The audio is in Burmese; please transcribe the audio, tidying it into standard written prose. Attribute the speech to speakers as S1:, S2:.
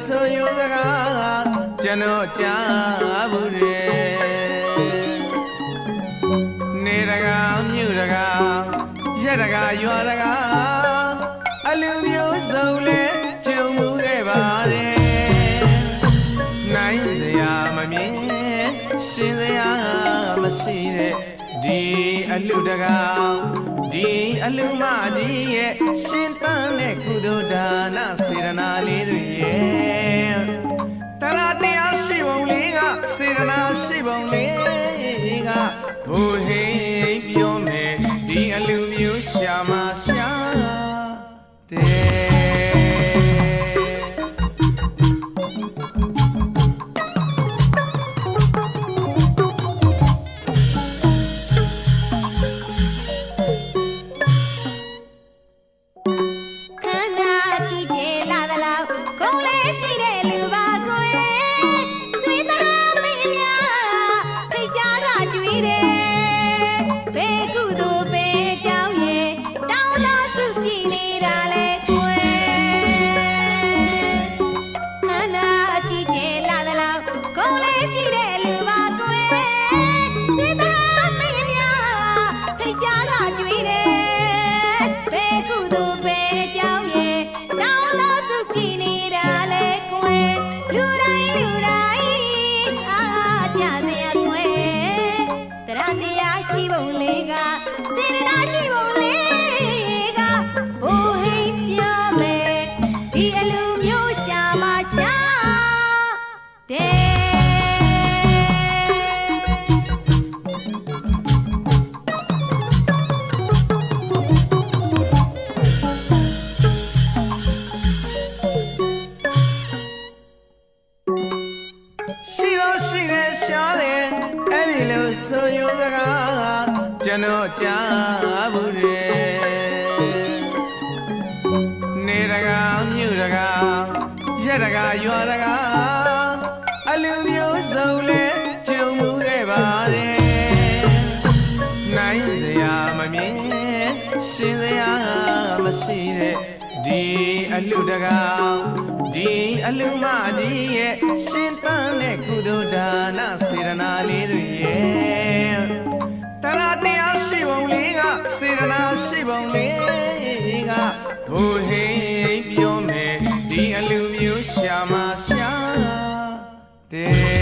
S1: ဆိုယူစကားကျွန်တော်ကြားဘူးတယ်နေတကားမြို့တကားရက်တကားရွာတကားအလူမျိုးစုံလဲကြုံမှုခဲ့ပါတယ်နိုင်စရာမမြင်ရှင်စရာမရှိတဲ့ဒီအလူတကားဒီအလူမကြီးရဲ့ရှင်တန်းတဲ့ကုသိုလ်ဒါနစေတနာလေးတွေရဲ့တရာတရားရှိပုံလေးကစေတနာရှိပုံလေးကဘိုးဟိတ်ပြောမယ်ဒီအလူမျိုးရှာမရှာတဲ့ဆိုယူစကားကျွန်တော်ကြားဘူးတယ်နေတကားမြို့တကားရက်တကားရွာတကားအလူမျိုးစုံလဲကြုံမှုခဲ့ပါတယ်နိုင်စရာမမြင်ရှင်စရာမရှိတဲ့ဒီအလူတကားဒီအလူမကြီးရဲ့ရှင်တန်းတဲ့ကုသိုလ်ဒါနစေတနာလေးတွေရဲ့တရာတရားရှိပုံလေးကစေတနာရှိပုံလေးကဘိုးဟိတ်ပြောမယ်ဒီအလူမျိုးရှာမရှာတဲ့